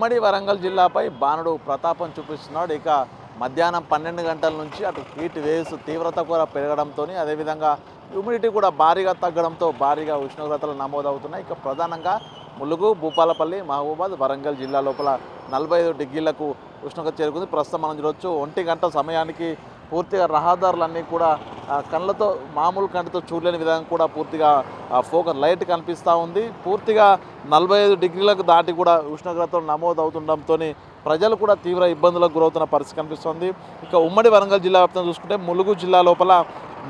ఉమ్మడి వరంగల్ జిల్లాపై బాణుడు ప్రతాపం చూపిస్తున్నాడు. ఇక మధ్యాహ్నం 12 గంటల నుంచి అటు హీట్ వేవ్స్ తీవ్రత కూడా పెరగడంతో అదేవిధంగా హ్యూమిడిటీ కూడా భారీగా తగ్గడంతో భారీగా ఉష్ణోగ్రతలు నమోదవుతున్నాయి. ఇక ప్రధానంగా ములుగు, భూపాలపల్లి, మహబూబాద్, వరంగల్ జిల్లా లోపల 45 డిగ్రీలకు ఉష్ణోగ్రత చేరుకుంది. ప్రస్తుతం మనం చూడవచ్చు 1 గంట సమయానికి పూర్తిగా రహదారులన్నీ కూడా కళ్ళతో మామూలు కంటితో చూడలేని విధంగా కూడా పూర్తిగా ఫోకస్ లైట్ కనిపిస్తూ ఉంది. పూర్తిగా 45 డిగ్రీలకు దాటి కూడా ఉష్ణోగ్రతలు నమోదవుతుండడంతో ప్రజలు కూడా తీవ్ర ఇబ్బందులకు గురవుతున్న పరిస్థితి కనిపిస్తుంది. ఇక ఉమ్మడి వరంగల్ జిల్లా వ్యాప్తంగా చూసుకుంటే ములుగు జిల్లా లోపల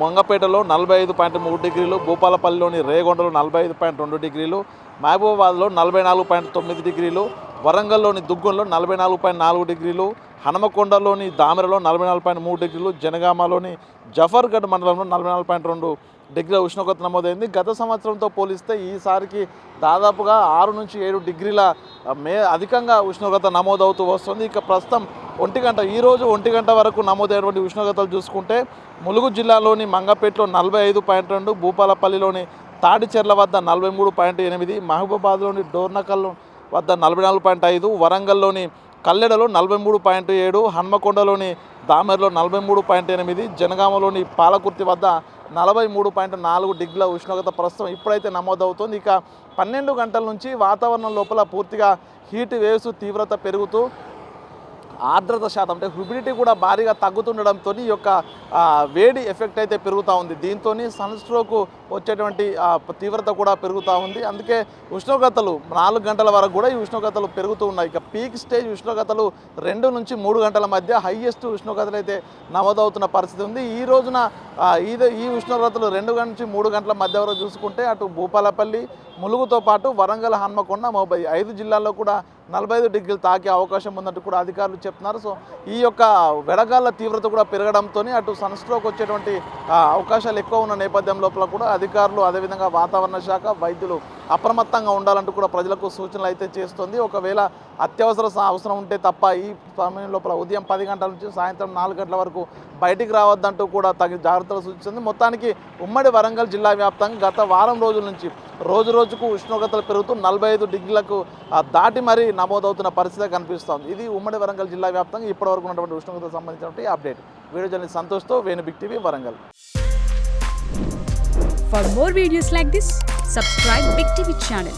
మంగపేటలో 45.3 డిగ్రీలు, భూపాలపల్లిలోని రేగొండలో 45.2 డిగ్రీలు, మహబూబాబాద్లో 44.9 డిగ్రీలు, వరంగల్లోని దుగ్గంలో 44.4 డిగ్రీలు, హనుమకొండలోని దామెరలో 44.3 డిగ్రీలు, జనగామలోని జఫర్గఢ్ మండలంలో 44.2 డిగ్రీల ఉష్ణోగ్రత నమోదైంది. గత సంవత్సరంతో పోలిస్తే ఈసారికి దాదాపుగా 6 నుంచి 7 డిగ్రీల అధికంగా ఉష్ణోగ్రత నమోదవుతూ వస్తుంది. ఇక ప్రస్తుతం 1 గంట ఈరోజు 1 గంట వరకు నమోదైనటువంటి ఉష్ణోగ్రతలు చూసుకుంటే ములుగు జిల్లాలోని మంగపేటలో 45.2, భూపాలపల్లిలోని తాడిచెర్ల వద్ద 43.8, మహబూబాబాద్లోని డోర్నకల్ వద్ద 44.5, వరంగల్లోని కల్లెడలో 43.7, హన్మకొండలోని దామెర్లో 43.8, జనగామలోని పాలకుర్తి వద్ద 43.4 డిగ్రీల ఉష్ణోగ్రత ప్రస్తుతం ఇప్పుడైతే నమోదవుతుంది. ఇక 12 గంటల నుంచి వాతావరణం లోపల పూర్తిగా హీట్ వేవ్స్ తీవ్రత పెరుగుతూ ఆర్ద్రత శాతం అంటే హ్యూమిడిటీ కూడా భారీగా తగ్గుతుండడంతో ఈ యొక్క వేడి ఎఫెక్ట్ అయితే పెరుగుతూ ఉంది. దీంతో సన్ స్ట్రోక్ వచ్చేటువంటి తీవ్రత కూడా పెరుగుతూ ఉంది. అందుకే ఉష్ణోగ్రతలు 4 గంటల వరకు కూడా ఈ ఉష్ణోగ్రతలు పెరుగుతూ ఉన్నాయి. ఇక పీక్ స్టేజ్ ఉష్ణోగ్రతలు 2 నుంచి 3 గంటల మధ్య హైయెస్ట్ ఉష్ణోగ్రతలు అయితే నమోదవుతున్న పరిస్థితి ఉంది. ఈ రోజున ఈ ఉష్ణోగ్రతలు 2 గంటల నుంచి 3 గంటల మధ్య వరకు చూసుకుంటే అటు భూపాలపల్లి, ములుగుతో పాటు వరంగల్, హన్మకొండ, 5 జిల్లాల్లో కూడా 45 డిగ్రీలు తాకే అవకాశం ఉందంటూ కూడా అధికారులు చెప్తున్నారు. సో ఈ యొక్క వెడగాళ్ళ తీవ్రత కూడా పెరగడంతో అటు సన్ స్ట్రోక్ వచ్చేటువంటి అవకాశాలు ఎక్కువ ఉన్న నేపథ్యం లోపల కూడా అధికారులు అదేవిధంగా వాతావరణ శాఖ, వైద్యులు అప్రమత్తంగా ఉండాలంటూ కూడా ప్రజలకు సూచనలు అయితే చేస్తుంది. ఒకవేళ అత్యవసర అవసరం ఉంటే తప్ప ఈ సమయం లోపల ఉదయం 10 గంటల నుంచి సాయంత్రం 4 గంటల వరకు బయటికి రావద్దంటూ కూడా తగిన జాగ్రత్తలు సూచిస్తుంది. మొత్తానికి ఉమ్మడి వరంగల్ జిల్లా వ్యాప్తంగా గత వారం రోజుల నుంచి రోజుకు ఉష్ణోగ్రతలు పెరుగుతూ 45 డిగ్రీలకు దాటి మరీ నమోదవుతున్న పరిస్థితి కనిపిస్తోంది. ఇది ఉమ్మడి వరంగల్ జిల్లా వ్యాప్తంగా ఇప్పటివరకు ఉన్నటువంటి ఉష్ణోగ్రతకు సంబంధించినటువంటి అప్డేట్. వీడియో జర్నలిస్ట్ సంతోష్తో Venu big TV Warangal. For more videos like this, subscribe Big TV channel.